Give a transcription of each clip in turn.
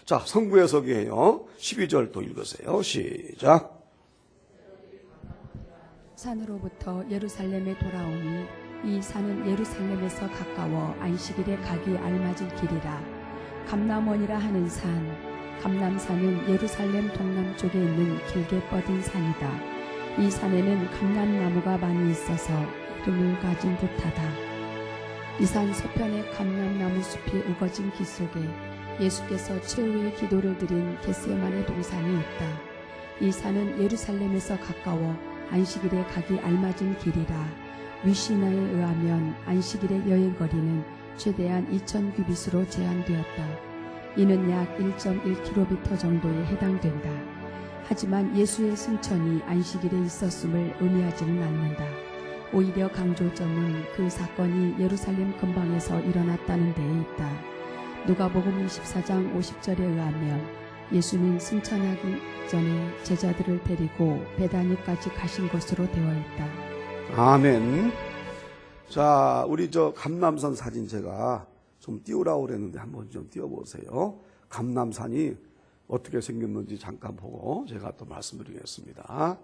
자, 성부 해석이에요. 12절 또 읽으세요. 시작. 산으로부터 예루살렘에 돌아오니 이 산은 예루살렘에서 가까워 안식일에 가기 알맞은 길이라. 감람원이라 하는 산, 감람산은 예루살렘 동남쪽에 있는 길게 뻗은 산이다. 이 산에는 감람나무가 많이 있어서 이름을 가진 듯하다. 이 산 서편에 감람나무 숲이 우거진 길 속에 예수께서 최후의 기도를 드린 겟세마네 동산이 있다. 이 산은 예루살렘에서 가까워 안식일에 가기 알맞은 길이라. 위시나에 의하면 안식일의 여행거리는 최대한 2000규빗으로 제한되었다. 이는 약 1.1km 정도에 해당된다. 하지만 예수의 승천이 안식일에 있었음을 의미하지는 않는다. 오히려 강조점은 그 사건이 예루살렘 근방에서 일어났다는 데에 있다. 누가복음 24장 50절에 의하면 예수는 승천하기 전에 제자들을 데리고 베다니까지 가신 것으로 되어 있다. 아멘. 자, 우리 저 감람산 사진 제가 좀 띄우라고 그랬는데 한번 좀 띄워보세요. 감람산이 어떻게 생겼는지 잠깐 보고 제가 또 말씀드리겠습니다.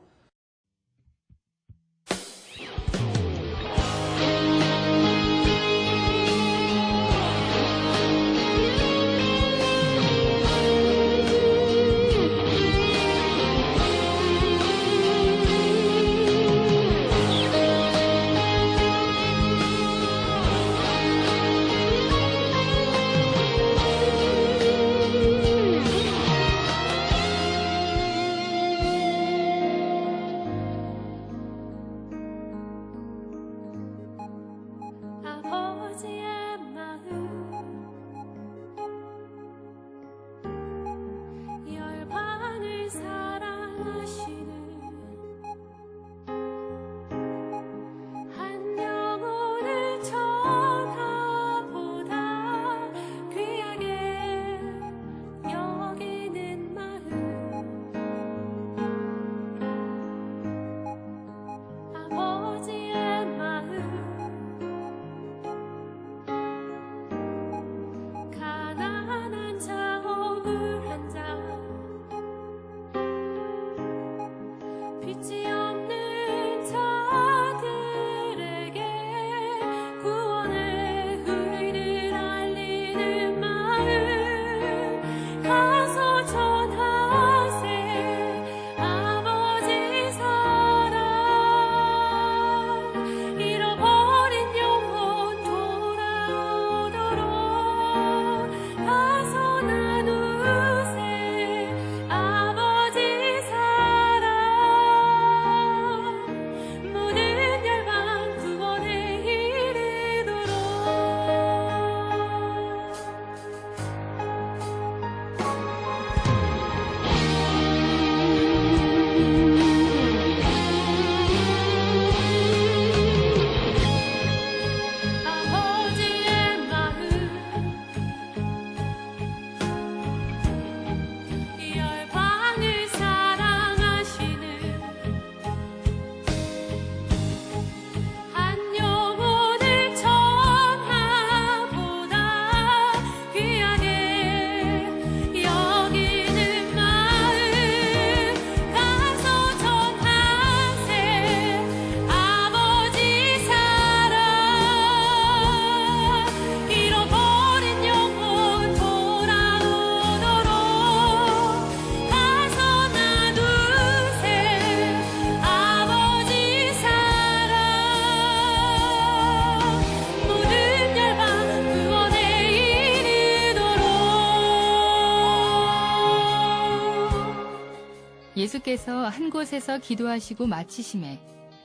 예수께서 한 곳에서 기도하시고 마치심에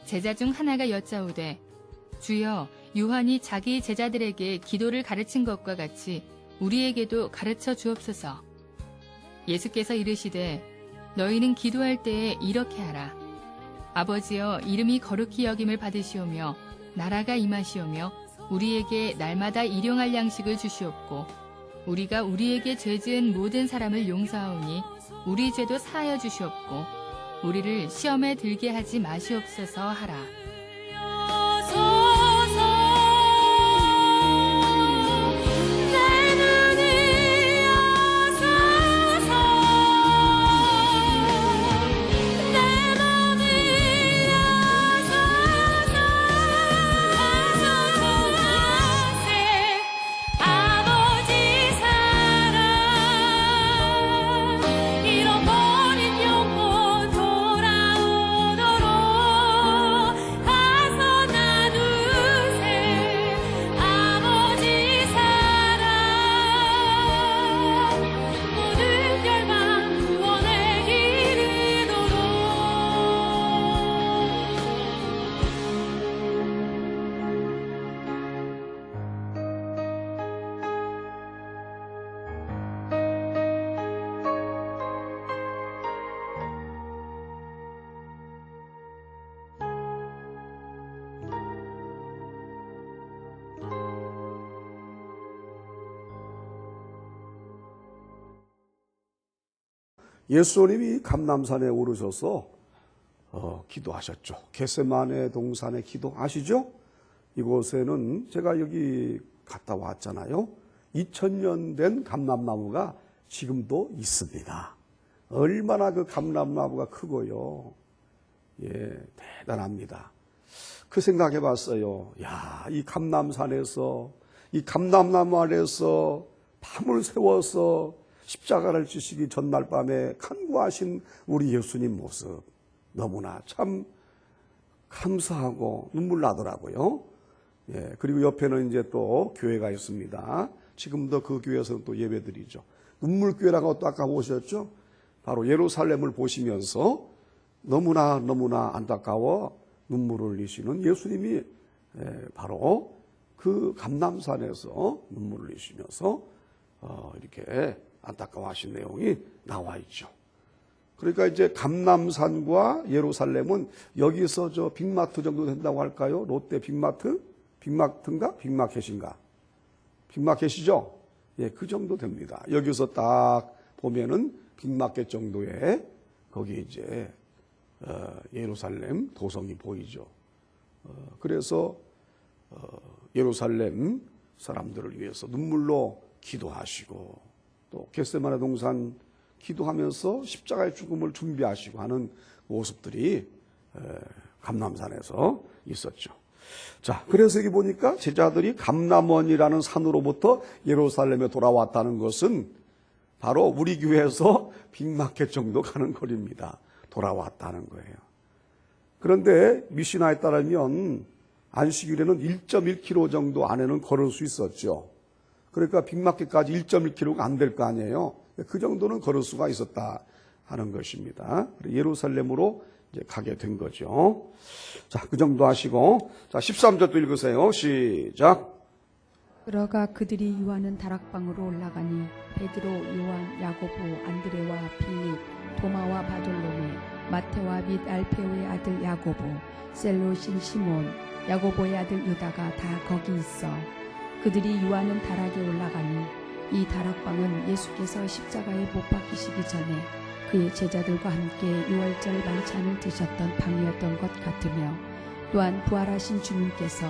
제자 중 하나가 여짜오되 주여 요한이 자기 제자들에게 기도를 가르친 것과 같이 우리에게도 가르쳐 주옵소서. 예수께서 이르시되 너희는 기도할 때에 이렇게 하라. 아버지여 이름이 거룩히 여김을 받으시오며 나라가 임하시오며 우리에게 날마다 일용할 양식을 주시옵고 우리가 우리에게 죄 지은 모든 사람을 용서하오니 우리 죄도 사하여 주시옵고 우리를 시험에 들게 하지 마시옵소서 하라. 내 눈이 어서 예수님이 감람산에 오르셔서 기도하셨죠. 겟세마네 동산의 기도 아시죠? 이곳에는 제가 여기 갔다 왔잖아요. 2000년 된 감람나무가 지금도 있습니다. 얼마나 그 감람나무가 크고요. 예, 대단합니다. 그 생각해 봤어요. 야, 이 감람산에서, 이 감람나무 아래서 밤을 새워서 십자가를 지시기 전날 밤에 간구하신 우리 예수님 모습. 너무나 참 감사하고 눈물 나더라고요. 예, 그리고 옆에는 이제 또 교회가 있습니다. 지금도 그 교회에서는 또 예배드리죠. 눈물교회라고 또 아까 보셨죠? 바로 예루살렘을 보시면서 너무나 안타까워 눈물을 흘리시는 예수님이 바로 그 감람산에서 눈물을 흘리시면서 이렇게 안타까워하신 내용이 나와 있죠. 그러니까 이제 감람산과 예루살렘은 여기서 저 빅마트 정도 된다고 할까요? 롯데 빅마트? 빅마트인가? 빅마켓인가? 빅마켓이죠? 예, 그 정도 됩니다. 여기서 딱 보면은 빅마켓 정도의 거기 이제 예루살렘 도성이 보이죠. 그래서 예루살렘 사람들을 위해서 눈물로 기도하시고 또 겟세마네 동산 기도하면서 십자가의 죽음을 준비하시고 하는 모습들이 감람산에서 있었죠. 자, 그래서 여기 보니까 제자들이 감람원이라는 산으로부터 예루살렘에 돌아왔다는 것은 바로 우리 교회에서 빅마켓 정도 가는 거리입니다. 돌아왔다는 거예요. 그런데 미시나에 따르면 안식일에는 1.1km 정도 안에는 걸을 수 있었죠. 그러니까 빅마켓까지 1.1km가 안 될 거 아니에요. 그 정도는 걸을 수가 있었다 하는 것입니다. 예루살렘으로 이제 가게 된 거죠. 자, 그 정도 하시고, 자, 13절도 읽으세요. 시작. 들어가 그들이 유하는 다락방으로 올라가니 베드로, 요한, 야고보, 안드레와 빌립, 도마와 바돌로메, 마테와 및 알페오의 아들 야고보, 셀롯인 시몬, 야고보의 아들 유다가 다 거기 있어. 그들이 유하는 다락에 올라가니 이 다락방은 예수께서 십자가에 못 박히시기 전에 그의 제자들과 함께 유월절 만찬을 드셨던 방이었던 것 같으며 또한 부활하신 주님께서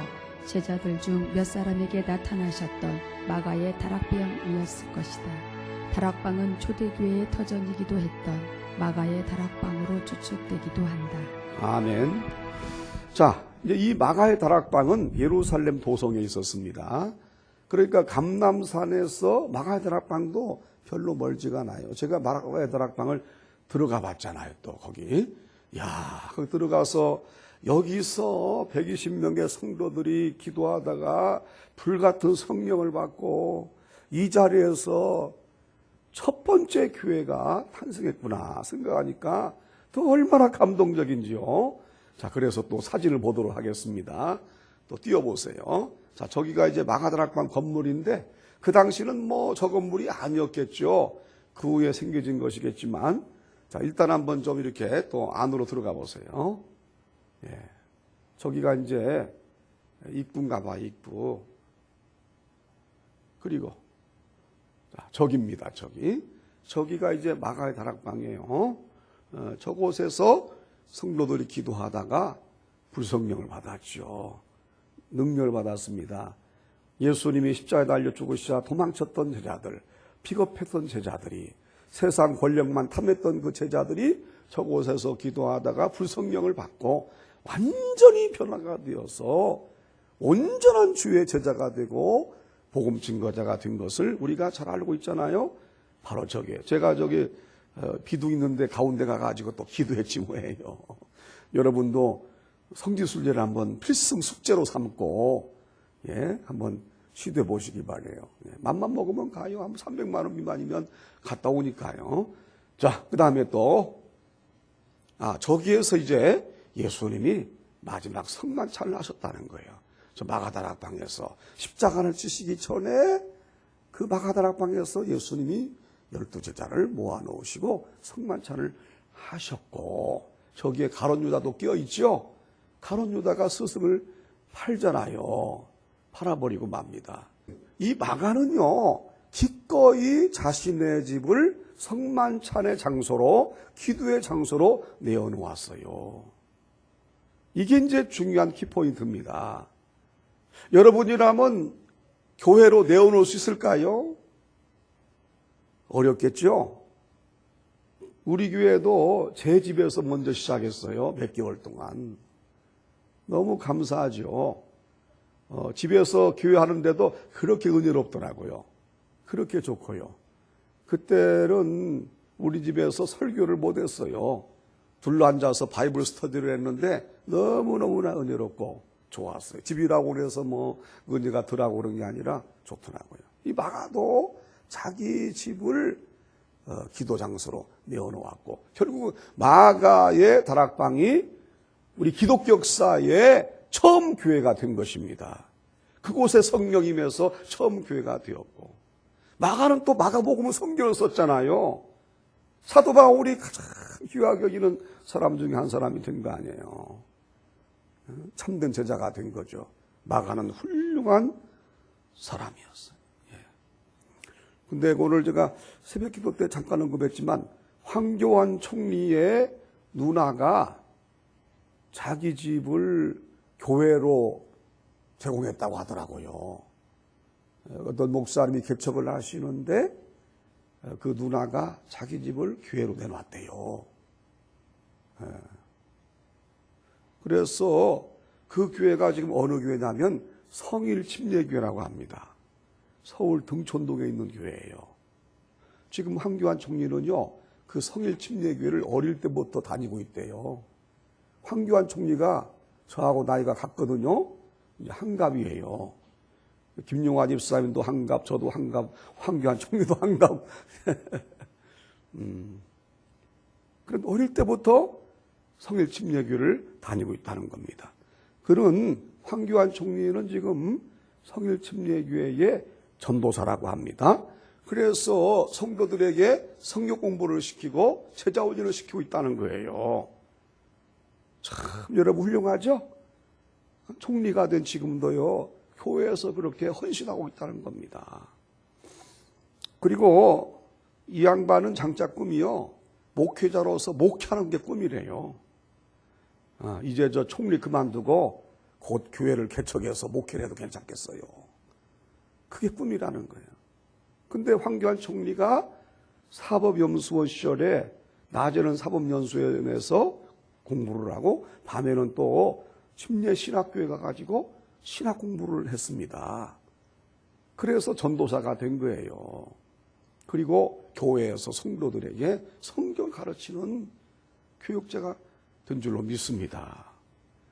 제자들 중 몇 사람에게 나타나셨던 마가의 다락방이었을 것이다. 다락방은 초대교회의 터전이기도 했던 마가의 다락방으로 추측되기도 한다. 아멘. 자, 이제 이 마가의 다락방은 예루살렘 도성에 있었습니다. 그러니까 감람산에서 마가의 다락방도 별로 멀지가 않아요. 제가 마가의 다락방을 들어가 봤잖아요. 또 거기. 야, 거기 들어가서 여기서 120명의 성도들이 기도하다가 불같은 성령을 받고 이 자리에서 첫 번째 교회가 탄생했구나 생각하니까 또 얼마나 감동적인지요. 자, 그래서 또 사진을 보도록 하겠습니다. 또 띄워보세요. 자, 저기가 이제 마가다락방 건물인데 그 당시는 뭐 저 건물이 아니었겠죠. 그 후에 생겨진 것이겠지만, 자, 일단 한번 좀 이렇게 또 안으로 들어가 보세요. 예. 저기가 이제 입구인가 봐, 입구. 그리고, 자, 저기입니다, 저기. 저기가 이제 마가의 다락방이에요. 저곳에서 성도들이 기도하다가 불성령을 받았죠. 능력을 받았습니다. 예수님이 십자가에 달려 죽으시자 도망쳤던 제자들, 픽업했던 제자들이, 세상 권력만 탐했던 그 제자들이 저곳에서 기도하다가 불성령을 받고 완전히 변화가 되어서 온전한 주의 제자가 되고 복음 증거자가 된 것을 우리가 잘 알고 있잖아요. 바로 저게 제가 저기 비도 있는데 가운데 가가지고 또 기도했지 뭐예요. 여러분도 성지순례를 한번 필승 숙제로 삼고 한번 시도해 보시기 바래요. 맘만 먹으면 가요. 한 300만 원 미만이면 갔다 오니까요. 자, 그 다음에 또 저기에서 이제 예수님이 마지막 성만찬을 하셨다는 거예요. 저 마가다락방에서 십자가를 지시기 전에 그 마가다락방에서 예수님이 12제자를 모아놓으시고 성만찬을 하셨고, 저기에 가룟 유다도 껴있죠. 가룟 유다가 스승을 팔잖아요. 팔아버리고 맙니다. 이 마가는요, 기꺼이 자신의 집을 성만찬의 장소로, 기도의 장소로 내어놓았어요. 이게 이제 중요한 키포인트입니다. 여러분이라면 교회로 내어놓을 수 있을까요? 어렵겠죠? 우리 교회도 제 집에서 먼저 시작했어요. 몇 개월 동안. 너무 감사하죠. 집에서 교회 하는데도 그렇게 은혜롭더라고요. 그렇게 좋고요. 그때는 우리 집에서 설교를 못했어요. 둘러앉아서 바이블 스터디를 했는데 너무너무나 은혜롭고 좋았어요. 집이라고 해서 뭐 은혜가 덜하고 그런 게 아니라 좋더라고요. 이 마가도 자기 집을 기도 장소로 내어놓았고, 결국 마가의 다락방이 우리 기독교 역사에 처음 교회가 된 것입니다. 그곳에 성령이 임해서 처음 교회가 되었고, 마가는 또 마가복음은 성경을 썼잖아요. 사도 바울이 가장 귀하게 여기는 사람 중에 한 사람이 된 거 아니에요. 참된 제자가 된 거죠. 마가는 훌륭한 사람이었어요. 근데 오늘 제가 새벽 기도 때 잠깐 언급했지만, 황교안 총리의 누나가 자기 집을 교회로 제공했다고 하더라고요. 어떤 목사님이 개척을 하시는데 그 누나가 자기 집을 교회로 내놨대요. 그래서 그 교회가 지금 어느 교회냐면 성일침례교회라고 합니다. 서울 등촌동에 있는 교회예요. 지금 황교안 총리는요, 그 성일침례교회를 어릴 때부터 다니고 있대요. 황교안 총리가 저하고 나이가 같거든요. 한갑이에요. 김용환 집사님도 한갑, 저도 한갑, 황교안 총리도 한갑. 그런데 어릴 때부터 성일침례교회를 다니고 있다는 겁니다. 그런 황교안 총리는 지금 성일침례교회의 전도사라고 합니다. 그래서 성도들에게 성경 공부를 시키고 제자훈련을 시키고 있다는 거예요. 참 여러분 훌륭하죠? 총리가 된 지금도요, 교회에서 그렇게 헌신하고 있다는 겁니다. 그리고 이 양반은 장자 꿈이요, 목회자로서 목회하는 게 꿈이래요. 이제 저 총리 그만두고 곧 교회를 개척해서 목회를 해도 괜찮겠어요. 그게 꿈이라는 거예요. 근데 황교안 총리가 사법연수원 시절에 낮에는 사법연수원에서 공부를 하고 밤에는 또 침례신학교에 가가지고 신학 공부를 했습니다. 그래서 전도사가 된 거예요. 그리고 교회에서 성도들에게 성경 가르치는 교육자가 된 줄로 믿습니다.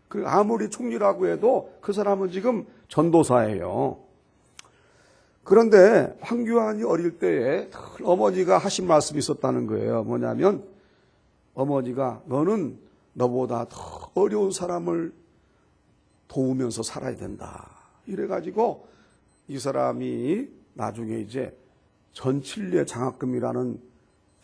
그리고 아무리 총리라고 해도 그 사람은 지금 전도사예요. 그런데 황교안이 어릴 때에 어머니가 하신 말씀이 있었다는 거예요. 뭐냐면 어머니가 너는 너보다 더 어려운 사람을 도우면서 살아야 된다. 이래가지고 이 사람이 나중에 이제 전칠례 장학금이라는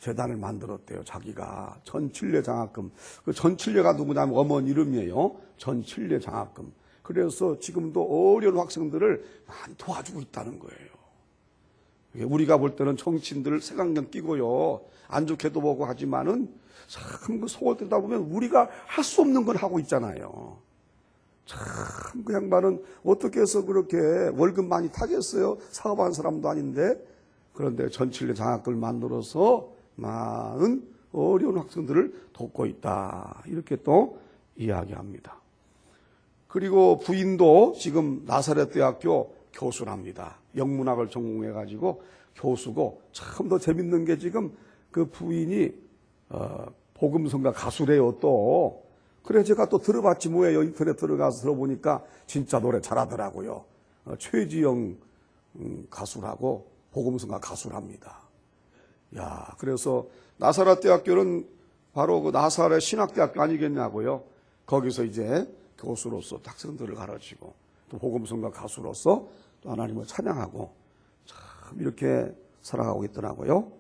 재단을 만들었대요. 자기가 전칠례 장학금. 그 전칠례가 누구냐면 어머니 이름이에요. 전칠례 장학금. 그래서 지금도 어려운 학생들을 많이 도와주고 있다는 거예요. 우리가 볼 때는 정치인들 색안경 끼고요, 안 좋게도 보고 하지만은 참 그 속을 들다 보면 우리가 할 수 없는 걸 하고 있잖아요. 참 그 양반은 어떻게 해서 그렇게 월급 많이 타겠어요? 사업하는 사람도 아닌데. 그런데 전칠례 장학금을 만들어서 많은 어려운 학생들을 돕고 있다. 이렇게 또 이야기합니다. 그리고 부인도 지금 나사렛 대학교 교수랍니다. 영문학을 전공해가지고 교수고, 참 더 재밌는 게 지금 그 부인이 복음성가 가수래요 또. 그래 제가 또 들어봤지 뭐예요. 인터넷 들어가서 들어보니까 진짜 노래 잘하더라고요. 최지영 가수라고 복음성가 가수랍니다. 야, 그래서 나사렛 대학교는 바로 그 나사렛 신학대학교 아니겠냐고요. 거기서 이제 교수로서 학생들을 가르치고 또 복음성가 가수로서 또 하나님을 찬양하고 참 이렇게 살아가고 있더라고요.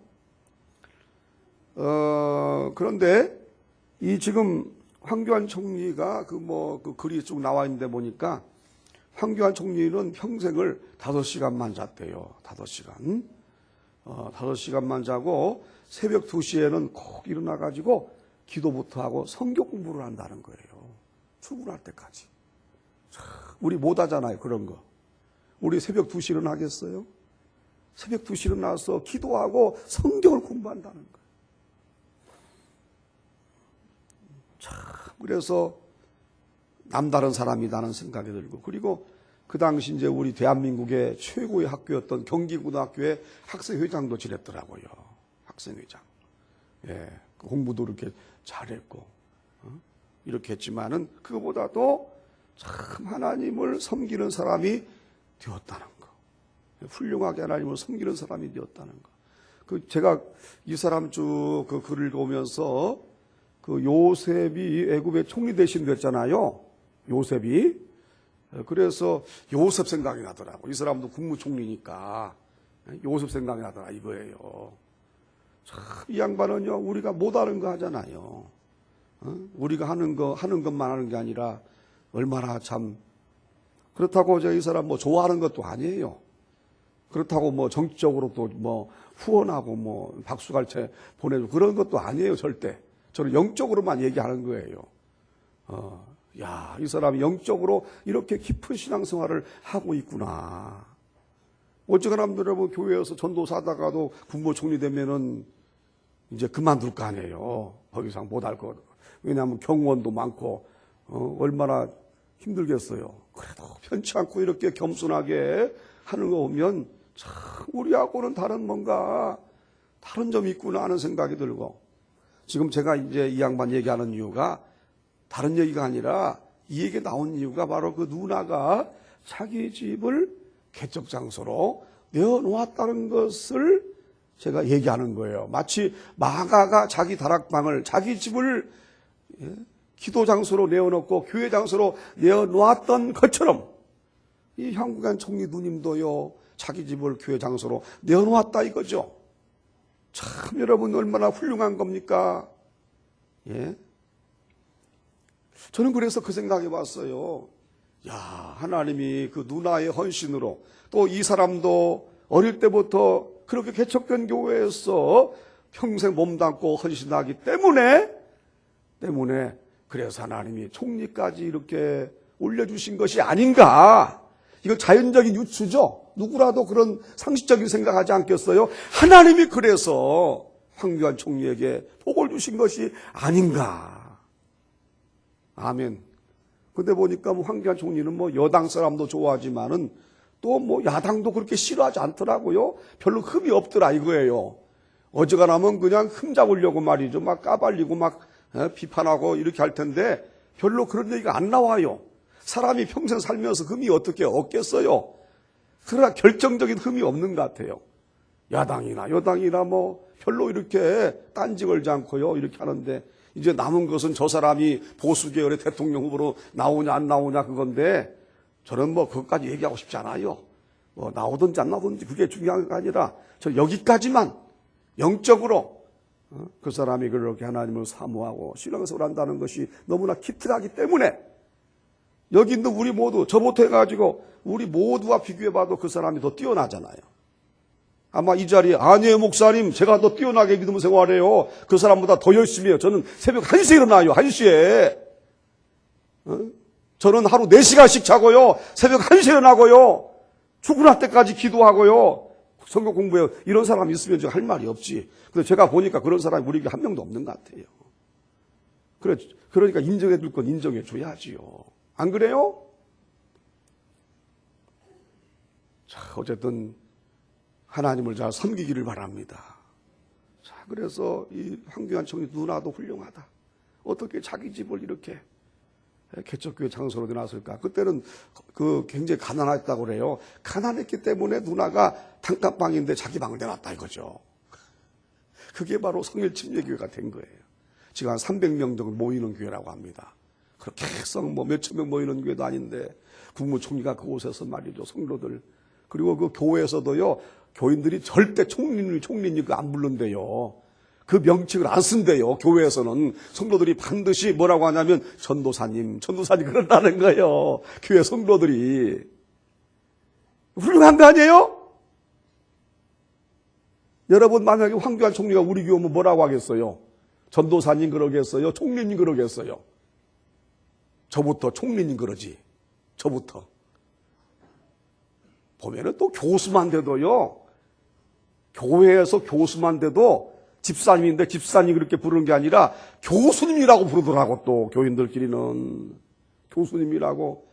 그런데 이 지금 황교안 총리가 그 글이 쭉 나와 있는데 보니까 황교안 총리는 평생을 5시간만 잤대요. 5시간. 5시간만 자고 새벽 2시에는 꼭 일어나가지고 기도부터 하고 성경 공부를 한다는 거예요. 출근할 때까지. 우리 못 하잖아요, 그런 거. 우리 새벽 2시 일어나겠어요? 새벽 2시 일어나서 기도하고 성경을 공부한다는 거예요. 참, 그래서 남다른 사람이라는 생각이 들고, 그리고 그 당시 이제 우리 대한민국의 최고의 학교였던 경기고등학교의 학생회장도 지냈더라고요. 학생회장. 예, 공부도 이렇게 잘했고, 이렇게 했지만은 그거보다도 참 하나님을 섬기는 사람이 되었다는 거. 훌륭하게 하나님을 섬기는 사람이 되었다는 거. 제가 이 사람 쭉 그 글을 읽으면서 그 요셉이 애굽의 총리 대신 됐잖아요. 요셉이. 그래서 요셉 생각이 나더라고. 이 사람도 국무총리니까 요셉 생각이 나더라 이거예요. 참, 이 양반은요, 우리가 못하는 거 하잖아요. 우리가 하는 것만 하는 게 아니라 얼마나 참, 그렇다고 이 사람 뭐 좋아하는 것도 아니에요. 그렇다고 뭐 정치적으로 또 뭐 후원하고 뭐 박수갈채 보내주고 그런 것도 아니에요, 절대. 저는 영적으로만 얘기하는 거예요. 야, 이 사람이 영적으로 이렇게 깊은 신앙생활을 하고 있구나. 어쨌거나 여러분 교회에서 전도사 하다가도 국무총리 되면은 이제 그만둘 거 아니에요. 더 이상 못할 거. 왜냐하면 경원도 많고 얼마나 힘들겠어요. 그래도 편치 않고 이렇게 겸손하게 하는 거 보면 참 우리하고는 다른 점이 있구나 하는 생각이 들고, 지금 제가 이제 이 양반 얘기하는 이유가 다른 얘기가 아니라 이 얘기 나온 이유가 바로 그 누나가 자기 집을 개척 장소로 내어놓았다는 것을 제가 얘기하는 거예요. 마치 마가가 자기 다락방을, 자기 집을 기도 장소로 내어놓고 교회 장소로 내어놓았던 것처럼 이 황교안 총리 누님도요, 자기 집을 교회 장소로 내어놓았다 이거죠. 참 여러분 얼마나 훌륭한 겁니까? 예. 저는 그래서 그 생각해 봤어요. 야, 하나님이 그 누나의 헌신으로, 또 이 사람도 어릴 때부터 그렇게 개척된 교회에서 평생 몸담고 헌신하기 때문에 그래서 하나님이 총리까지 이렇게 올려주신 것이 아닌가. 이거 자연적인 유추죠. 누구라도 그런 상식적인 생각하지 않겠어요? 하나님이 그래서 황교안 총리에게 복을 주신 것이 아닌가. 아멘. 근데 보니까 뭐 황교안 총리는 뭐 여당 사람도 좋아하지만은 또 뭐 야당도 그렇게 싫어하지 않더라고요. 별로 흠이 없더라 이거예요. 어지간하면 그냥 흠 잡으려고 말이죠. 막 까발리고 막 비판하고 이렇게 할 텐데 별로 그런 얘기가 안 나와요. 사람이 평생 살면서 흠이 어떻게 없겠어요. 그러나 결정적인 흠이 없는 것 같아요. 야당이나 여당이나 뭐 별로 이렇게 딴지 걸지 않고요. 이렇게 하는데 이제 남은 것은 저 사람이 보수 계열의 대통령 후보로 나오냐 안 나오냐 그건데, 저는 뭐 그것까지 얘기하고 싶지 않아요. 뭐 나오든지 안 나오든지 그게 중요한 게 아니라 저 여기까지만 영적으로 그 사람이 그렇게 하나님을 사모하고 신앙생활을 한다는 것이 너무나 기특하기 때문에 여기 있는 우리 모두 저부터 해가지고 우리 모두와 비교해봐도 그 사람이 더 뛰어나잖아요. 아마 이 자리에 아니에요 목사님, 제가 더 뛰어나게 믿음 생활해요. 그 사람보다 더 열심히 해요. 저는 새벽 1시에 일어나요. 1시에. 저는 하루 4시간씩 자고요. 새벽 1시에 일어나고요. 출근할 때까지 기도하고요. 성경 공부해요. 이런 사람이 있으면 제가 할 말이 없지. 근데 제가 보니까 그런 사람이 우리 교회 한 명도 없는 것 같아요. 그러니까 인정해 줄 건 인정해 줘야지요. 안 그래요? 자, 어쨌든 하나님을 잘 섬기기를 바랍니다. 자, 그래서 이 황교안 총리 누나도 훌륭하다. 어떻게 자기 집을 이렇게 개척교회 장소로 내놨을까? 그때는 그 굉장히 가난했다고 그래요. 가난했기 때문에 누나가 단칸방인데 자기 방을 내놨다 이거죠. 그게 바로 성일침례교회가 된 거예요. 지금 한 300명 정도 모이는 교회라고 합니다. 그렇게 뭐 몇천 명 모이는 교회도 아닌데 국무총리가 그곳에서 말이죠. 성도들. 그리고 그 교회에서도요, 교인들이 절대 총리님 그거 안 부른대요. 그 명칭을 안 쓴대요. 교회에서는 성도들이 반드시 뭐라고 하냐면 전도사님 그런다는 거예요. 교회 성도들이. 훌륭한 거 아니에요? 여러분 만약에 황교안 총리가 우리 교회 오면 뭐라고 하겠어요? 전도사님 그러겠어요? 총리님 그러겠어요? 저부터 총리님 그러지. 저부터. 보면은 또 교수만 돼도요. 교회에서 교수만 돼도 집사님인데 집사님 그렇게 부르는 게 아니라 교수님이라고 부르더라고. 또 교인들끼리는 교수님이라고.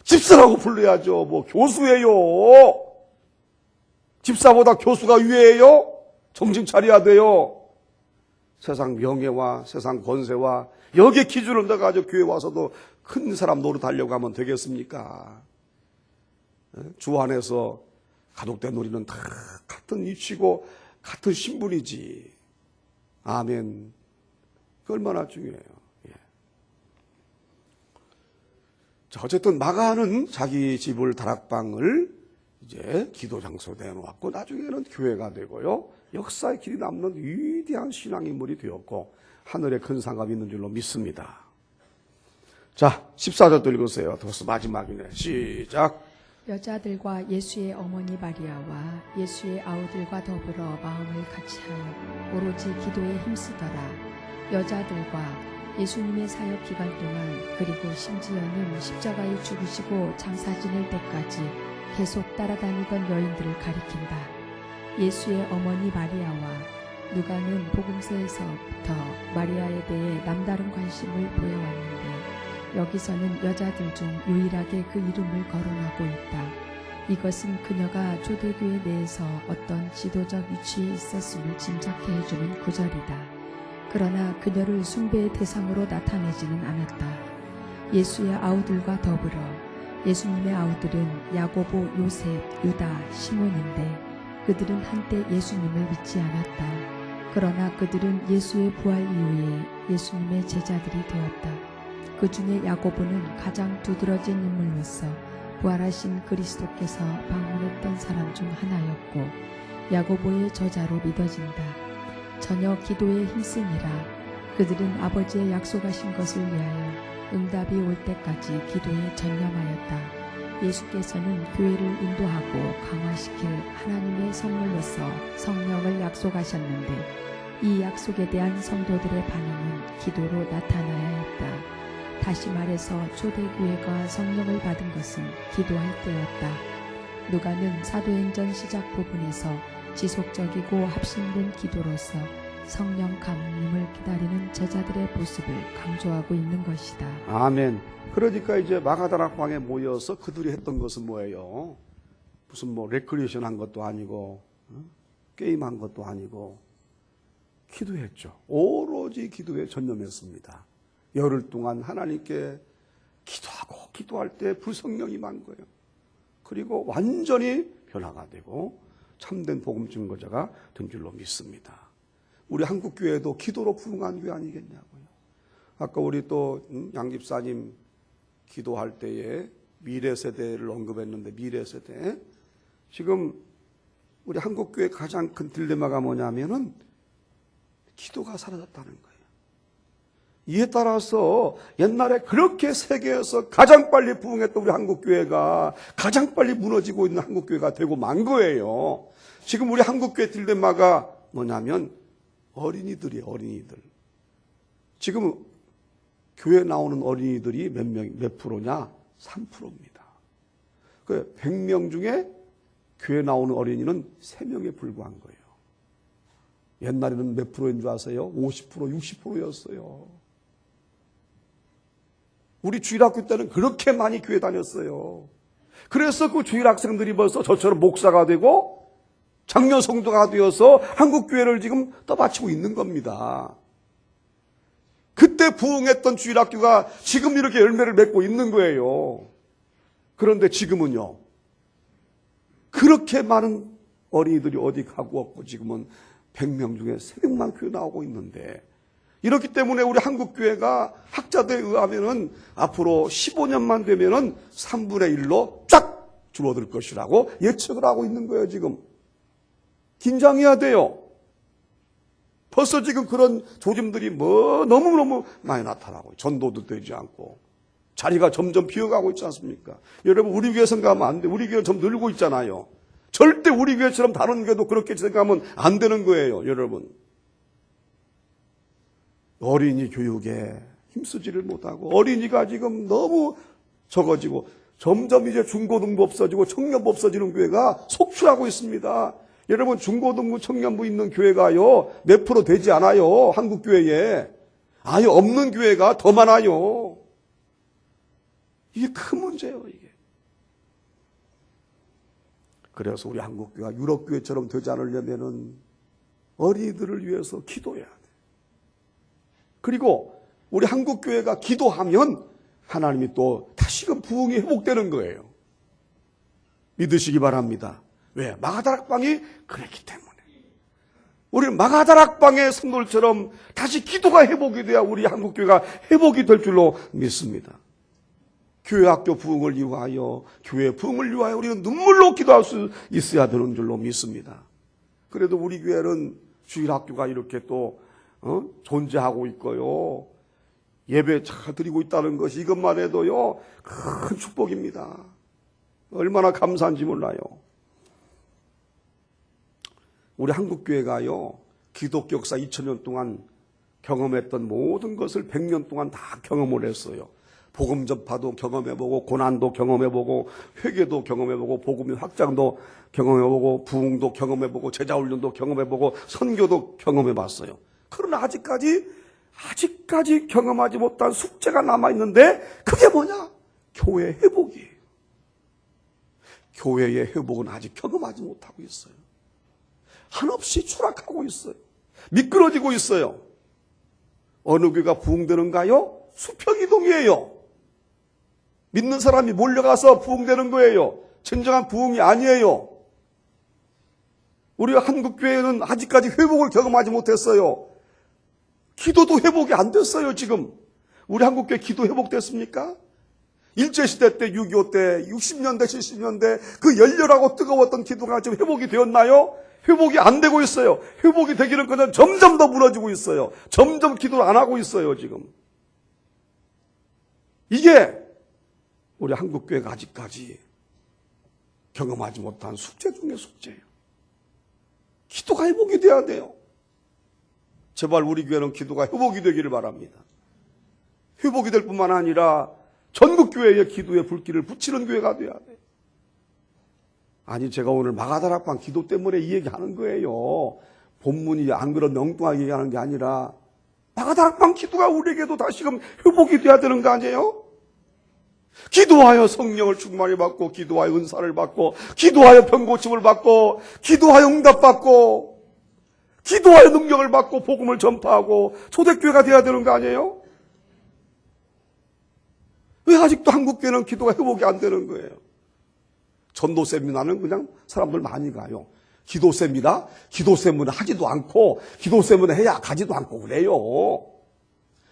집사라고 불러야죠. 뭐 교수예요. 집사보다 교수가 위에요? 정신 차려야 돼요. 세상 명예와 세상 권세와 여기에 기준을 넣어가지고 교회 와서도 큰 사람 노릇하려고 하면 되겠습니까? 주 안에서 가족된 우리는 다 같은 위치고 같은 신분이지. 아멘. 그 얼마나 중요해요. 예. 자, 어쨌든 마가는 자기 집을 다락방을 이제 기도 장소로 내놓았고 나중에는 교회가 되고요. 역사의 길이 남는 위대한 신앙인물이 되었고 하늘에 큰 상급이 있는 줄로 믿습니다. 자, 14절도 읽으세요. 벌써 마지막이네. 시작. 여자들과 예수의 어머니 마리아와 예수의 아우들과 더불어 마음을 같이하여 오로지 기도에 힘쓰더라. 여자들과 예수님의 사역 기간 동안 그리고 심지어는 십자가에 죽으시고 장사 지낼 때까지 계속 따라다니던 여인들을 가리킨다. 예수의 어머니 마리아와 누가는 복음서에서부터 마리아에 대해 남다른 관심을 보여왔는데 여기서는 여자들 중 유일하게 그 이름을 거론하고 있다. 이것은 그녀가 초대교회 내에서 어떤 지도적 위치에 있었음을 짐작케 해주는 구절이다. 그러나 그녀를 숭배의 대상으로 나타내지는 않았다. 예수의 아우들과 더불어 예수님의 아우들은 야고보, 요셉, 유다, 시몬인데 그들은 한때 예수님을 믿지 않았다. 그러나 그들은 예수의 부활 이후에 예수님의 제자들이 되었다. 그 중에 야고보는 가장 두드러진 인물로서 부활하신 그리스도께서 방문했던 사람 중 하나였고 야고보의 저자로 믿어진다. 전혀 기도에 힘쓰니라. 그들은 아버지의 약속하신 것을 위하여 응답이 올 때까지 기도에 전념하였다. 예수께서는 교회를 인도하고 강화시킬 하나님의 선물로서 성령을 약속하셨는데 이 약속에 대한 성도들의 반응은 기도로 나타나야 했다. 다시 말해서 초대교회가 성령을 받은 것은 기도할 때였다. 누가는 사도행전 시작 부분에서 지속적이고 합심된 기도로서 성령 강림을 기다리는 제자들의 모습을 강조하고 있는 것이다. 아멘. 그러니까 이제 마가다락방에 모여서 그들이 했던 것은 뭐예요? 무슨 뭐 레크리에이션 한 것도 아니고 게임한 것도 아니고 기도했죠. 오로지 기도에 전념했습니다. 열흘 동안 하나님께 기도하고 기도할 때 불성령이 임한 거예요. 그리고 완전히 변화가 되고 참된 복음 증거자가 된 줄로 믿습니다. 우리 한국교회도 기도로 부흥한 교회 아니겠냐고요. 아까 우리 또 양집사님 기도할 때에 미래세대를 언급했는데 미래세대. 지금 우리 한국교회 가장 큰 딜레마가 뭐냐면은 기도가 사라졌다는 거예요. 이에 따라서 옛날에 그렇게 세계에서 가장 빨리 부흥했던 우리 한국교회가 가장 빨리 무너지고 있는 한국교회가 되고 만 거예요. 지금 우리 한국교회 딜레마가 뭐냐면 어린이들이에요. 어린이들. 지금 교회 나오는 어린이들이 몇 프로냐? 3%입니다. 그 100명 중에 교회 나오는 어린이는 3명에 불과한 거예요. 옛날에는 몇 프로인 줄 아세요? 50%, 60%였어요. 우리 주일학교 때는 그렇게 많이 교회 다녔어요. 그래서 그 주일학생들이 벌써 저처럼 목사가 되고 장년 성도가 되어서 한국교회를 지금 떠받치고 있는 겁니다. 그때 부흥했던 주일학교가 지금 이렇게 열매를 맺고 있는 거예요. 그런데 지금은요. 그렇게 많은 어린이들이 어디 가고 없고 지금은 100명 중에 3명만 교회 나오고 있는데 이렇기 때문에 우리 한국교회가 학자들에 의하면은 앞으로 15년만 되면은 3분의 1로 쫙 줄어들 것이라고 예측을 하고 있는 거예요, 지금. 긴장해야 돼요. 벌써 지금 그런 조짐들이 너무너무 많이 나타나고 전도도 되지 않고 자리가 점점 비어가고 있지 않습니까? 여러분 우리 교회 생각하면 안 돼. 우리 교회 좀 늘고 있잖아요. 절대 우리 교회처럼 다른 교회도 그렇게 생각하면 안 되는 거예요, 여러분. 어린이 교육에 힘쓰지를 못하고 어린이가 지금 너무 적어지고 점점 이제 중고등부 없어지고 청년부 없어지는 교회가 속출하고 있습니다. 여러분, 중고등부 청년부 있는 교회가요 몇 프로 되지 않아요. 한국 교회에 아예 없는 교회가 더 많아요. 이게 큰 문제예요, 이게. 그래서 우리 한국 교회가 유럽 교회처럼 되지 않으려면은 어린이들을 위해서 기도해야 돼. 그리고 우리 한국 교회가 기도하면 하나님이 또 다시금 부흥이 회복되는 거예요. 믿으시기 바랍니다. 왜? 마가다락방이 그랬기 때문에. 우리는 마가다락방의 성도들처럼 다시 기도가 회복이 돼야 우리 한국 교회가 회복이 될 줄로 믿습니다. 교회 학교 부흥을 위하여, 교회 부흥을 위하여 우리는 눈물로 기도할 수 있어야 되는 줄로 믿습니다. 그래도 우리 교회는 주일 학교가 이렇게 또 존재하고 있고요. 예배 잘 드리고 있다는 것이 이것만 해도요 큰 축복입니다. 얼마나 감사한지 몰라요. 우리 한국교회가요 기독교 역사 2000년 동안 경험했던 모든 것을 100년 동안 다 경험을 했어요. 복음 전파도 경험해보고 고난도 경험해보고 회개도 경험해보고 복음의 확장도 경험해보고 부흥도 경험해보고 제자훈련도 경험해보고 선교도 경험해봤어요. 그러나 아직까지 경험하지 못한 숙제가 남아있는데 그게 뭐냐? 교회 회복이에요. 교회의 회복은 아직 경험하지 못하고 있어요. 한없이 추락하고 있어요. 미끄러지고 있어요. 어느 교회가 부흥되는가요? 수평이동이에요. 믿는 사람이 몰려가서 부흥되는 거예요. 진정한 부흥이 아니에요. 우리 한국교회는 아직까지 회복을 경험하지 못했어요. 기도도 회복이 안 됐어요, 지금. 우리 한국교회 기도 회복됐습니까? 일제시대 때, 6.25 때, 60년대, 70년대 그 열렬하고 뜨거웠던 기도가 지금 회복이 되었나요? 회복이 안 되고 있어요. 회복이 되기는 그냥 점점 더 무너지고 있어요. 점점 기도를 안 하고 있어요, 지금. 이게 우리 한국교회가 아직까지 경험하지 못한 숙제 중에 숙제예요. 기도가 회복이 돼야 돼요. 제발 우리 교회는 기도가 회복이 되기를 바랍니다. 회복이 될 뿐만 아니라 전국 교회의 기도의 불길을 붙이는 교회가 돼야 돼. 아니, 제가 오늘 마가다락방 기도 때문에 이 얘기하는 거예요. 본문이 안 그런 엉뚱하게 얘기하는 게 아니라 마가다락방 기도가 우리에게도 다시금 회복이 돼야 되는 거 아니에요? 기도하여 성령을 충만히 받고, 기도하여 은사를 받고, 기도하여 병고침을 받고, 기도하여 응답받고, 기도하여 능력을 받고 복음을 전파하고 초대교회가 돼야 되는 거 아니에요? 왜 아직도 한국교회는 기도가 회복이 안 되는 거예요? 전도 세미나는 그냥 사람들 많이 가요. 기도 세미나? 기도 세미나 하지도 않고 기도 세미나 해야 가지도 않고 그래요.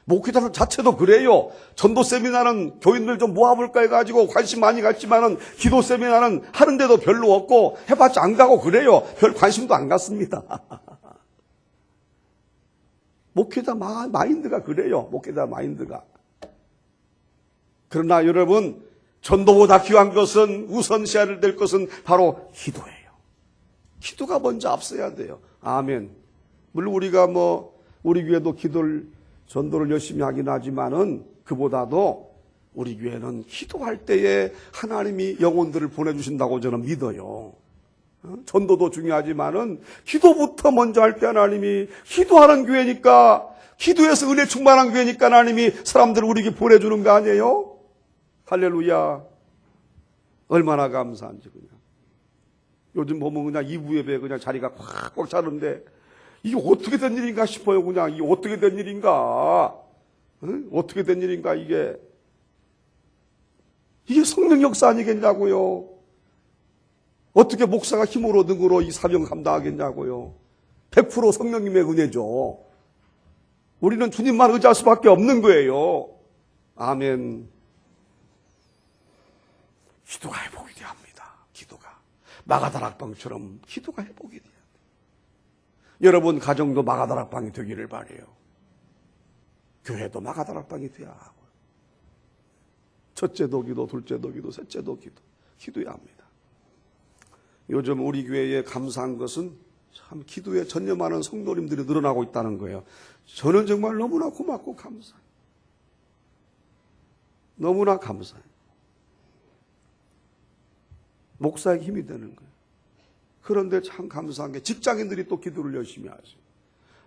목회자 자체도 그래요. 전도 세미나는 교인들 좀 모아볼까 해가지고 관심 많이 갖지만은 기도 세미나는 하는데도 별로 없고 해봤자 안 가고 그래요. 별 관심도 안 갖습니다. 목회자 마인드가 그래요. 목회자 마인드가. 그러나 여러분, 전도보다 귀한 것은 우선시해야 될 것은 바로 기도예요. 기도가 먼저 앞서야 돼요. 아멘. 물론 우리가 우리 교회도 전도를 열심히 하긴 하지만은 그보다도 우리 교회는 기도할 때에 하나님이 영혼들을 보내주신다고 저는 믿어요. 전도도 중요하지만은 기도부터 먼저 할 때 하나님이 기도하는 교회니까, 기도에서 은혜 충만한 교회니까 하나님이 사람들을 우리에게 보내주는 거 아니에요? 할렐루야. 얼마나 감사한지 그냥. 요즘 보면 그냥 2부 예배 그냥 자리가 꽉꽉 차는데 이게 어떻게 된 일인가 싶어요. 그냥 이게 어떻게 된 일인가? 응? 어떻게 된 일인가 이게 성령 역사 아니겠냐고요. 어떻게 목사가 힘으로 능으로 이 사명 감당하겠냐고요. 100% 성령님의 은혜죠. 우리는 주님만 의지할 수밖에 없는 거예요. 아멘. 기도가 회복이 돼야 합니다. 기도가. 마가다락방처럼 기도가 회복이 돼야 돼요. 여러분 가정도 마가다락방이 되기를 바라요. 교회도 마가다락방이 돼야 하고. 첫째도 기도, 둘째도 기도, 셋째도 기도. 기도해야 합니다. 요즘 우리 교회에 감사한 것은 참 기도에 전념하는 성도님들이 늘어나고 있다는 거예요. 저는 정말 너무나 고맙고 감사해요. 너무나 감사해요. 목사의 힘이 되는 거예요. 그런데 참 감사한 게 직장인들이 또 기도를 열심히 하죠.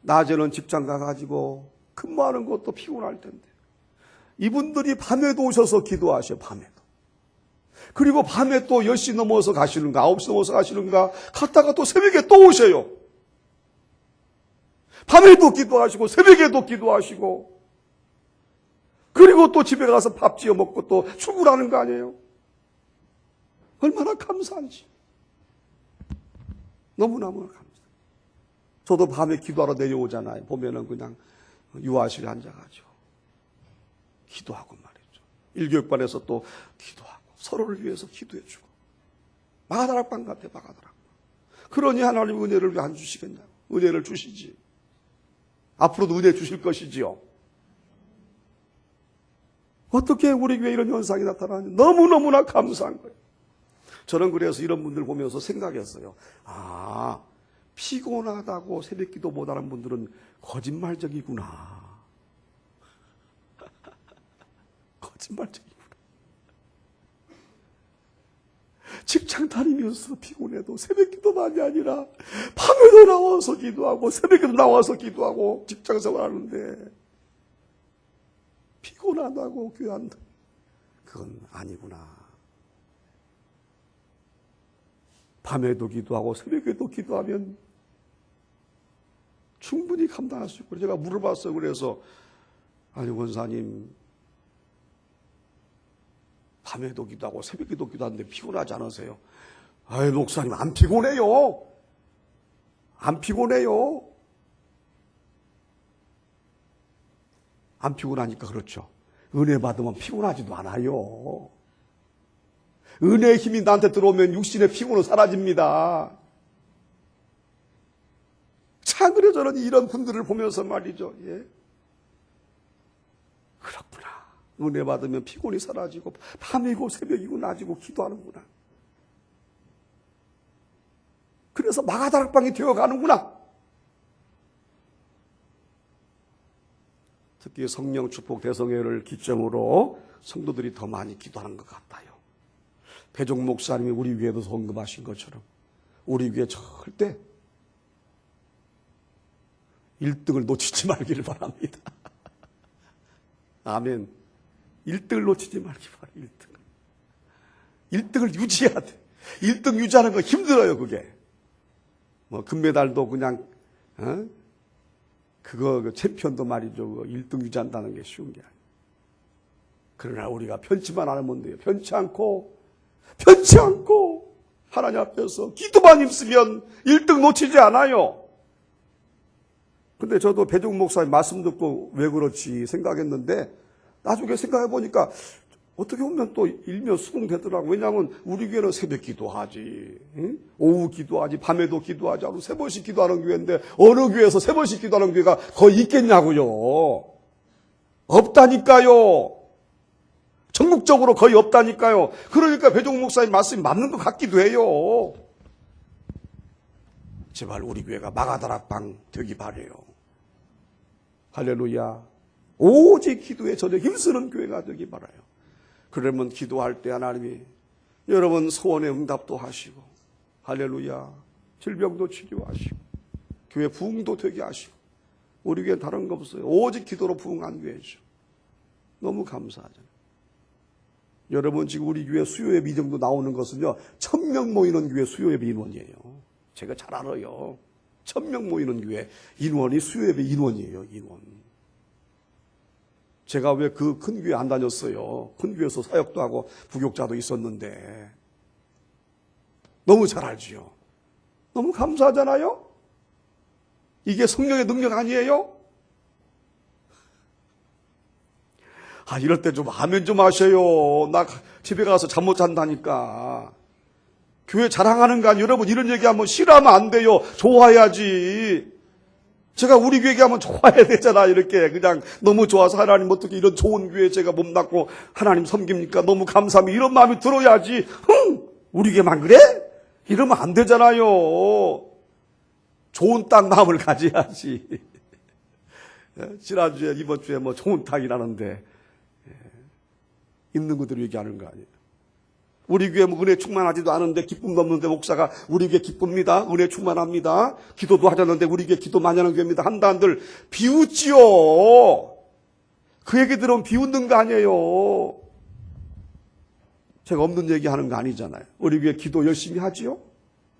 낮에는 직장 가가지고 근무하는 것도 피곤할 텐데 이분들이 밤에도 오셔서 기도하셔요. 밤에도. 그리고 밤에 또 10시 넘어서 가시는가 9시 넘어서 가시는가 갔다가 또 새벽에 또 오셔요. 밤에도 기도하시고 새벽에도 기도하시고 그리고 또 집에 가서 밥 지어 먹고 또 출근하는 거 아니에요. 얼마나 감사한지. 너무너무 감사해요. 저도 밤에 기도하러 내려오잖아요. 보면은 그냥 유아실에 앉아가지고 기도하고 말이죠. 일교육반에서 또 기도하고 서로를 위해서 기도해주고 마가다락방 같아. 마가다락방. 그러니 하나님 은혜를 왜 안 주시겠냐고. 은혜를 주시지. 앞으로도 은혜 주실 것이지요. 어떻게 우리 교회에 이런 현상이 나타나는지 너무너무나 감사한 거예요. 저는 그래서 이런 분들 보면서 생각했어요. 아, 피곤하다고 새벽 기도 못하는 분들은 거짓말적이구나. 거짓말적이구나. 직장 다니면서 피곤해도 새벽 기도만이 아니라 밤에도 나와서 기도하고 새벽에도 나와서 기도하고 직장 생활하는데 피곤하다고 교회 안 다니. 그건 아니구나. 밤에도 기도하고 새벽에도 기도하면 충분히 감당할 수 있고 제가 물어봤어요. 그래서 아니 원사님 밤에도 기도하고 새벽에도 기도하는데 피곤하지 않으세요? 아이 목사님 안 피곤해요. 안 피곤해요. 안 피곤하니까 그렇죠. 은혜 받으면 피곤하지도 않아요. 은혜의 힘이 나한테 들어오면 육신의 피곤은 사라집니다. 참 그래 저는 이런 분들을 보면서 말이죠. 예. 그렇구나. 은혜 받으면 피곤이 사라지고 밤이고 새벽이고 낮이고 기도하는구나. 그래서 마가다락방이 되어가는구나. 특히 성령 축복 대성회를 기점으로 성도들이 더 많이 기도하는 것 같아요. 배종 목사님이 우리 위에도 언급하신 것처럼 우리 위에 절대 1등을 놓치지 말기를 바랍니다. 아멘. 1등을 놓치지 말기 바랍니다. 1등을 유지해야 돼. 1등 유지하는 거 힘들어요, 그게. 뭐 금메달도 그냥 그거 챔피언도 말이죠. 1등 유지한다는 게 쉬운 게 아니에요. 그러나 우리가 편치만 않으면 돼요. 편치 않고 하나님 앞에서 기도만 힘쓰면 1등 놓치지 않아요. 근데 저도 배종 목사님 말씀 듣고 왜 그렇지 생각했는데 나중에 생각해 보니까 어떻게 보면 또 일면 수긍되더라고요. 왜냐하면 우리 교회는 새벽 기도하지, 오후 기도하지, 밤에도 기도하지 하루 3번씩 기도하는 교회인데 어느 교회에서 3번씩 기도하는 교회가 거의 있겠냐고요. 없다니까요. 전국적으로 거의 없다니까요. 그러니까 배종 목사님 말씀이 맞는 것 같기도 해요. 제발 우리 교회가 마가다락방 되기 바래요. 할렐루야. 오직 기도에 전혀 힘쓰는 교회가 되기 바라요. 그러면 기도할 때 하나님이 여러분 소원의 응답도 하시고 할렐루야. 질병도 치료하시고 교회 부흥도 되게 하시고 우리 교회는 다른 거 없어요. 오직 기도로 부흥한 교회죠. 너무 감사하잖아요. 여러분 지금 우리 교회 수요예배 이 정도 나오는 것은요 1000명 모이는 교회 수요예배 인원이에요. 제가 잘 알아요. 1000명 모이는 교회 인원이 수요예배 인원이에요. 인원. 제가 왜 그 큰 교회 안 다녔어요. 큰 교회에서 사역도 하고 부교육자도 있었는데 너무 잘 알지요. 너무 감사하잖아요. 이게 성령의 능력 아니에요? 아, 이럴 때 좀 아멘 좀 하셔요. 나 집에 가서 잠 못 잔다니까. 교회 자랑하는 거 아니에요. 여러분 이런 얘기하면 싫어하면 안 돼요. 좋아해야지. 제가 우리 교회 얘기하면 좋아해야 되잖아. 이렇게 그냥 너무 좋아서 하나님 어떻게 이런 좋은 교회에 제가 몸담고 하나님 섬깁니까? 너무 감사합니다. 이런 마음이 들어야지. 우리 교회만 그래? 이러면 안 되잖아요. 좋은 땅 마음을 가져야지. 지난주에, 이번 주에 뭐 좋은 땅이라는데, 있는 그대로 얘기하는 거 아니에요. 우리 교회 뭐 은혜 충만하지도 않은데 기쁨도 없는데 목사가 우리 교회 기쁩니다. 은혜 충만합니다. 기도도 하자는데 우리 교회 기도 많이 하는 교회입니다. 한다 한들 비웃지요. 그 얘기 들으면 비웃는 거 아니에요. 제가 없는 얘기 하는 거 아니잖아요. 우리 교회 기도 열심히 하지요.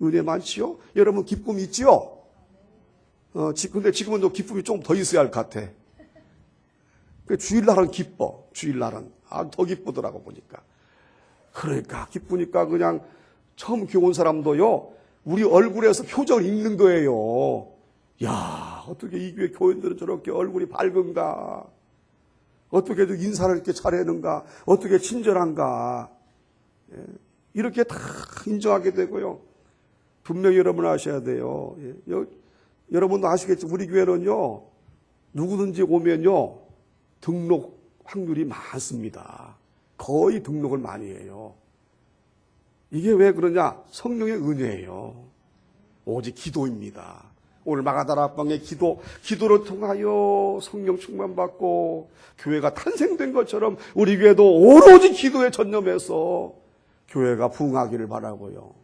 은혜 많지요. 여러분 기쁨 있지요. 근데 지금은 또 기쁨이 좀 더 있어야 할 것 같아. 주일날은 기뻐. 주일날은 더 기쁘더라고 보니까. 그러니까 기쁘니까 그냥 처음 교회 온 사람도요, 우리 얼굴에서 표정을 읽는 거예요. 야, 어떻게 이 교회 교인들은 저렇게 얼굴이 밝은가? 어떻게 인사를 이렇게 잘하는가? 어떻게 친절한가? 이렇게 다 인정하게 되고요. 분명히 여러분 아셔야 돼요. 여러분도 아시겠지만 우리 교회는요, 누구든지 오면요, 등록 확률이 많습니다. 거의 등록을 많이 해요. 이게 왜 그러냐? 성령의 은혜예요. 오직 기도입니다. 오늘 마가다락방의 기도를 통하여 성령 충만받고 교회가 탄생된 것처럼 우리 교회도 오로지 기도에 전념해서 교회가 부흥하기를 바라고요.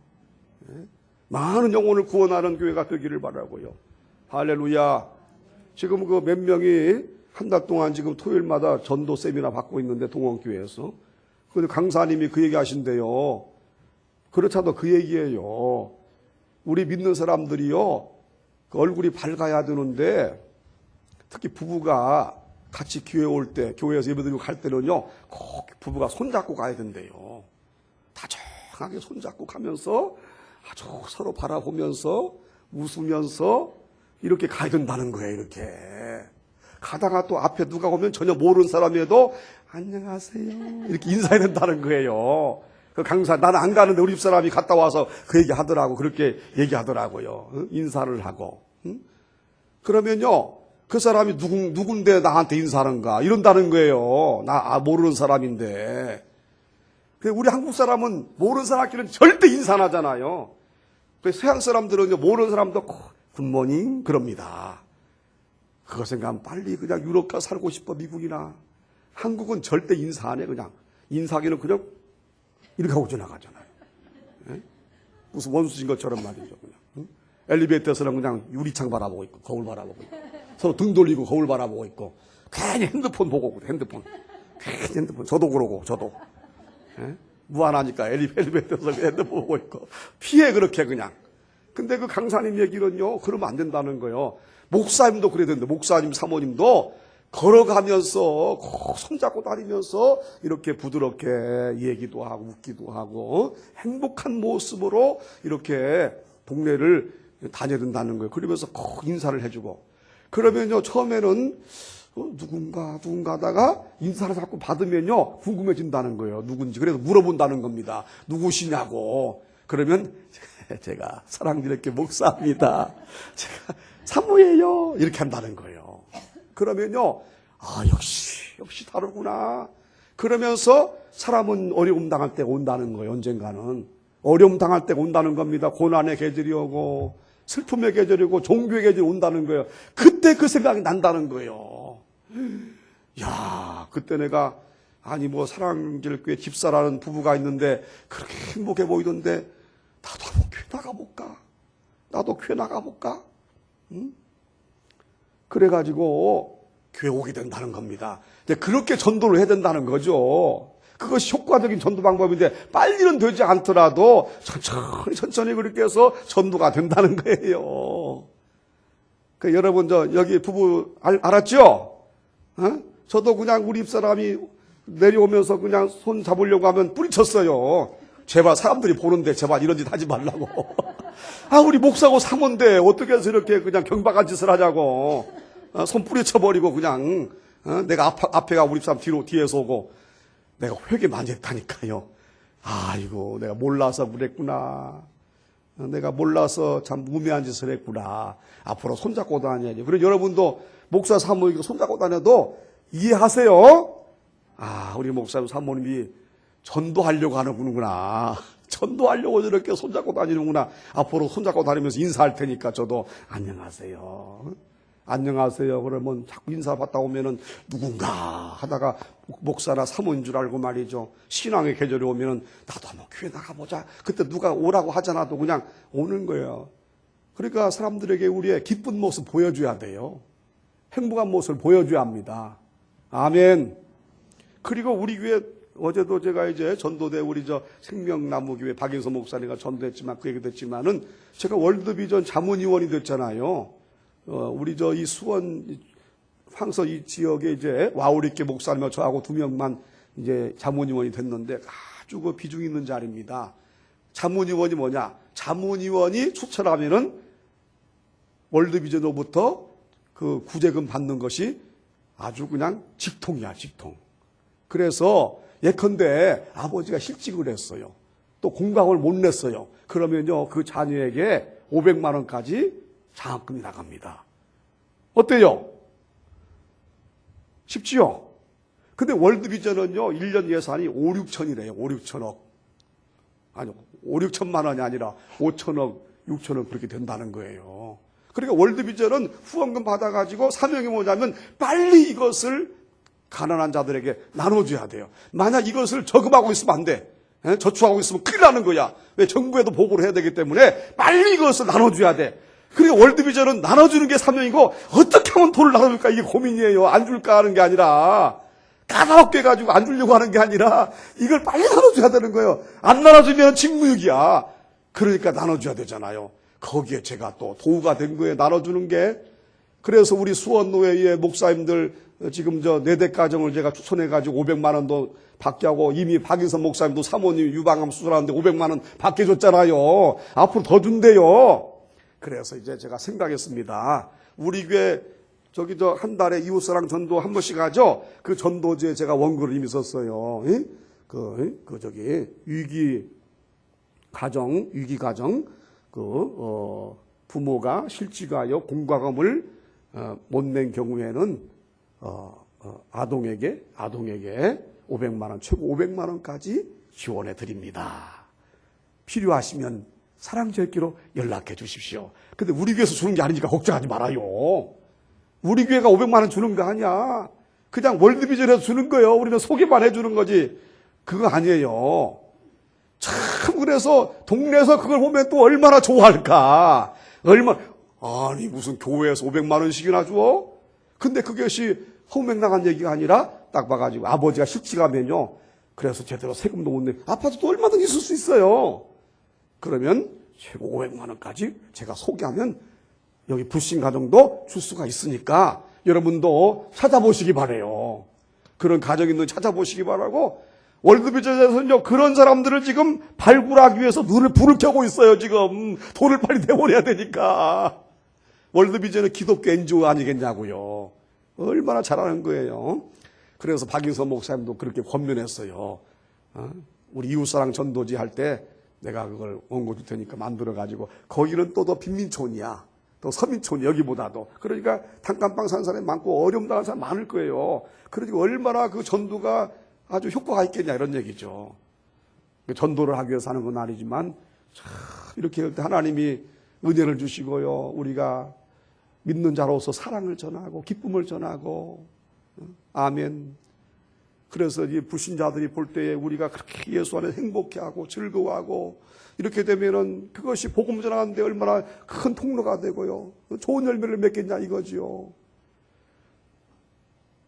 많은 영혼을 구원하는 교회가 되기를 바라고요. 할렐루야. 지금 그 몇 명이 한 달 동안 지금 토요일마다 전도 세미나 받고 있는데 동원교회에서. 근데 강사님이 그 얘기 하신대요. 그렇다도 그 얘기예요. 우리 믿는 사람들이요, 그 얼굴이 밝아야 되는데, 특히 부부가 같이 교회 올 때, 교회에서 예배드리고 갈 때는요, 꼭 부부가 손잡고 가야 된대요. 다정하게 손잡고 가면서 아주 서로 바라보면서 웃으면서 이렇게 가야 된다는 거예요, 이렇게. 가다가 또 앞에 누가 오면 전혀 모르는 사람이어도 안녕하세요 이렇게 인사해야 된다는 거예요. 그 강사, 나는 안 가는데 우리 집사람이 갔다 와서 그 얘기 하더라고. 그렇게 얘기하더라고요. 인사를 하고. 그러면요, 그 사람이 누군데 나한테 인사하는가 이런다는 거예요. 나 모르는 사람인데. 우리 한국 사람은 모르는 사람끼리는 절대 인사 안 하잖아요. 서양 사람들은 모르는 사람도 굿모닝 그럽니다. 그거 생각하면 빨리 그냥 유럽 가 살고 싶어, 미국이나. 한국은 절대 인사 안 해, 그냥. 인사하기는 그냥 이렇게 하고 지나가잖아요. 예? 무슨 원수인 것처럼 말이죠, 그냥. 응? 엘리베이터에서는 그냥 유리창 바라보고 있고, 거울 바라보고 있고. 서로 등 돌리고 거울 바라보고 있고. 괜히 핸드폰 보고 오고, 핸드폰. 괜히 핸드폰. 저도 그러고, 저도. 예? 무한하니까 엘리베이터에서 핸드폰 보고 있고. 피해, 그렇게 그냥. 근데 그 강사님 얘기는요, 그러면 안 된다는 거예요. 목사님도 그래야 되는데, 목사님, 사모님도 걸어가면서 꼭 손잡고 다니면서 이렇게 부드럽게 얘기도 하고 웃기도 하고 행복한 모습으로 이렇게 동네를 다녀야 된다는 거예요. 그러면서 꼭 인사를 해주고. 그러면요, 처음에는 누군가 하다가 인사를 자꾸 받으면요, 궁금해진다는 거예요. 누군지. 그래서 물어본다는 겁니다. 누구시냐고. 그러면 제가 사랑스럽게 목사입니다. 제가 사모예요. 이렇게 한다는 거예요. 그러면요, 역시 다르구나. 그러면서 사람은 어려움 당할 때가 온다는 거예요. 언젠가는. 어려움 당할 때가 온다는 겁니다. 고난의 계절이 오고, 슬픔의 계절이 오고, 종교의 계절이 온다는 거예요. 그때 그 생각이 난다는 거예요. 야, 그때 내가, 사랑길교회 집사라는 부부가 있는데, 그렇게 행복해 보이던데, 나도 한번 교회 나가볼까? 나도 교회 나가볼까? 응? 그래가지고 교회 오게 된다는 겁니다. 이제 그렇게 전도를 해야 된다는 거죠. 그것이 효과적인 전도 방법인데 빨리는 되지 않더라도 천천히 그렇게 해서 전도가 된다는 거예요. 여러분 여기 부부 알았죠? 저도 그냥 우리 집사람이 내려오면서 그냥 손 잡으려고 하면 뿌리쳤어요. 제발 사람들이 보는데 제발 이런 짓 하지 말라고. 우리 목사고 사모인데 어떻게 해서 이렇게 그냥 경박한 짓을 하자고. 손 뿌리쳐버리고 그냥 내가 앞에가 우리 사람 뒤에서 오고. 내가 회개 많이 했다니까요. 아이고 내가 몰라서 그랬구나. 내가 몰라서 참 무매한 짓을 했구나. 앞으로 손잡고 다녀야지. 그리고 여러분도 목사 사모님 손잡고 다녀도 이해하세요. 우리 목사님 사모님이 전도하려고 하는구나. 전도하려고 저렇게 손잡고 다니는구나. 앞으로 손잡고 다니면서 인사할 테니까 저도 안녕하세요. 안녕하세요. 그러면 자꾸 인사 받다 오면은 누군가 하다가 목사나 사모인 줄 알고 말이죠. 신앙의 계절이 오면은 나도 한번 교회 나가보자. 그때 누가 오라고 하잖아도 그냥 오는 거예요. 그러니까 사람들에게 우리의 기쁜 모습 보여줘야 돼요. 행복한 모습을 보여줘야 합니다. 아멘. 그리고 우리 교회 어제도 제가 이제 전도대 우리 생명나무교회 박인서 목사님과 전도했지만 그 얘기도 했지만은 제가 월드비전 자문위원이 됐잖아요. 우리 이 수원 황서 이 지역에 이제 와우리께 목사님과 저하고 2명만 이제 자문위원이 됐는데 아주 그 비중 있는 자리입니다. 자문위원이 뭐냐? 자문위원이 추천하면은 월드비전으로부터 그 구제금 받는 것이 아주 그냥 직통이야, 직통. 그래서 예컨대 아버지가 실직을 했어요. 또 공강을 못 냈어요. 그러면요, 그 자녀에게 500만 원까지 장학금이 나갑니다. 어때요? 쉽지요? 근데 월드비전은요, 1년 예산이 5, 6천이래요. 5, 6천억. 아니, 5, 6천만 원이 아니라 5천억, 6천억 그렇게 된다는 거예요. 그러니까 월드비전은 후원금 받아가지고 사명이 뭐냐면 빨리 이것을 가난한 자들에게 나눠줘야 돼요. 만약 이것을 저금하고 있으면 안 돼. 저축하고 있으면 큰일 나는 거야. 왜? 정부에도 보고를 해야 되기 때문에 빨리 이것을 나눠줘야 돼. 그리고 월드비전은 나눠주는 게 사명이고 어떻게 하면 돈을 나눠줄까 이게 고민이에요. 안 줄까 하는 게 아니라 까다롭게 해가지고 안 주려고 하는 게 아니라 이걸 빨리 나눠줘야 되는 거예요. 안 나눠주면 직무유기야. 그러니까 나눠줘야 되잖아요. 거기에 제가 또 도구가 된 거예요. 나눠주는 게. 그래서 우리 수원노회의 목사님들 지금 4대 가정을 제가 추천해가지고 500만 원도 받게 하고 이미 박인선 목사님도 사모님 유방암 수술하는데 500만 원 받게 줬잖아요. 앞으로 더 준대요. 그래서 이제 제가 생각했습니다. 우리 교회 한 달에 이웃사랑 전도 한 번씩 하죠. 그 전도지에 제가 원고를 이미 썼어요. 위기 가정 부모가 실직하여 공과금을 못 낸 경우에는 아동에게 500만 원, 최고 500만 원까지 지원해 드립니다. 필요하시면 사랑제일교로 연락해 주십시오. 근데 우리 교회에서 주는 게 아니니까 걱정하지 말아요. 우리 교회가 500만 원 주는 거 아니야. 그냥 월드비전에서 주는 거예요. 우리는 소개만 해주는 거지. 그거 아니에요. 참 그래서 동네에서 그걸 보면 또 얼마나 좋아할까. 아니 무슨 교회에서 500만 원씩이나 줘? 근데 그것이 허무맹랑한 얘기가 아니라 딱 봐가지고 아버지가 실직하면요. 그래서 제대로 세금도 못 내. 아파트도 얼마든지 있을 수 있어요. 그러면 최고 500만 원까지 제가 소개하면 여기 불신 가정도 줄 수가 있으니까 여러분도 찾아보시기 바라요. 그런 가정 있는 찾아보시기 바라고 월드비전에서는요 그런 사람들을 지금 발굴하기 위해서 불을 켜고 있어요. 지금 돈을 빨리 내보내야 되니까. 월드비전은 기독교 NGO 아니겠냐고요. 얼마나 잘하는 거예요. 그래서 박인선 목사님도 그렇게 권면했어요. 우리 이웃사랑 전도지 할 때 내가 그걸 원고 줄 테니까 만들어가지고 거기는 또 더 빈민촌이야. 또 서민촌 여기보다도. 그러니까 단칸방 사는 사람이 많고 어려움 당하는 사람이 많을 거예요. 그러니까 얼마나 그 전도가 아주 효과가 있겠냐 이런 얘기죠. 전도를 하기 위해서 하는 건 아니지만 참 이렇게 하나님이 은혜를 주시고요. 우리가 믿는 자로서 사랑을 전하고 기쁨을 전하고 아멘. 그래서 이 불신자들이 볼 때에 우리가 그렇게 예수 안에 행복해하고 즐거워하고 이렇게 되면은 그것이 복음 전하는데 얼마나 큰 통로가 되고요. 좋은 열매를 맺겠냐 이거지요.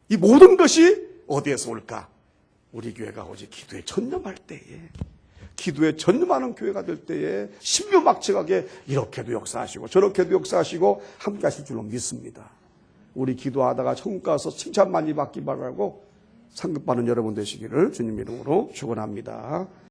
이 모든 것이 어디에서 올까? 우리 교회가 오직 기도에 전념할 때에, 기도에 전념하는 교회가 될 때에 신묘막측하게 이렇게도 역사하시고 저렇게도 역사하시고 함께 하실 줄로 믿습니다. 우리 기도하다가 천국 가서 칭찬 많이 받기 바라고 상급받는 여러분 되시기를 주님 이름으로 축원합니다.